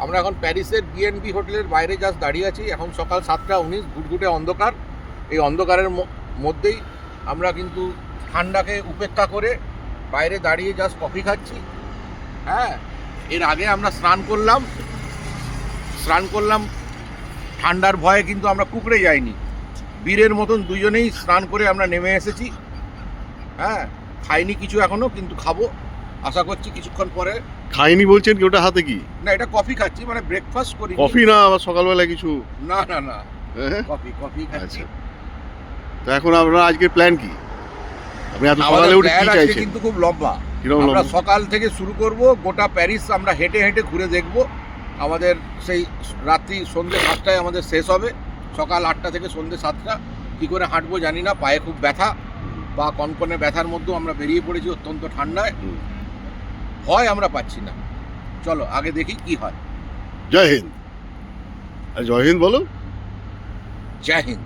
আমরা এখন প্যারিসের বিএনবি হোটেলের বাইরে জাস্ট দাঁড়িয়ে আছি। এখন সকাল 7:19, ঘুটঘুটে অন্ধকার। এই অন্ধকারের মধ্যেই আমরা কিন্তু ঠান্ডাকে উপেক্ষা করে বাইরে দাঁড়িয়ে জাস্ট কফি খাচ্ছি। হ্যাঁ, এর আগে আমরা স্নান করলাম ঠান্ডার ভয়ে, কিন্তু আমরা কুকড়ে যাইনি। বীরের মতন দুজনেই স্নান করে আমরা নেমে এসেছি। হ্যাঁ, খাইনি কিছু এখনো, কিন্তু খাবো আশা করছি কিছুক্ষণ পরে। খাইনি বলছেন কি? ওটা হাতে কি? না, এটা কফি খাচ্ছি, মানে ব্রেকফাস্ট করি। কফি না আবার সকালবেলা কিছু? না না না, হ্যাঁ? কফি খাচ্ছি। তো এখন আপনার আজকের প্ল্যান কি? আপনি এত আমাদের সকালে উঠে কি plan আজকে চাইছেন? কিন্তু খুব লম্বা। কিরকম আমরা লম্বা? সকাল থেকে শুরু করব, গোটা প্যারিস আমরা হেঁটে হেঁটে ঘুরে দেখব। আমাদের সেই রাত্রি সন্ধ্যে 7টায় আমাদের শেষ হবে। সকাল 8টা থেকে সন্ধ্যে 7টা। কী করে হাঁটবো জানি না, পায়ে খুব ব্যথা, বা কনকনে ব্যথার মধ্যেও আমরা বেরিয়ে পড়েছি অত্যন্ত ঠান্ডায়। ভয় আমরা পাচ্ছি না। চলো আগে দেখি কি হয়। জয় হিন্দ। আর জয় হিন্দ বলো। জয় হিন্দ।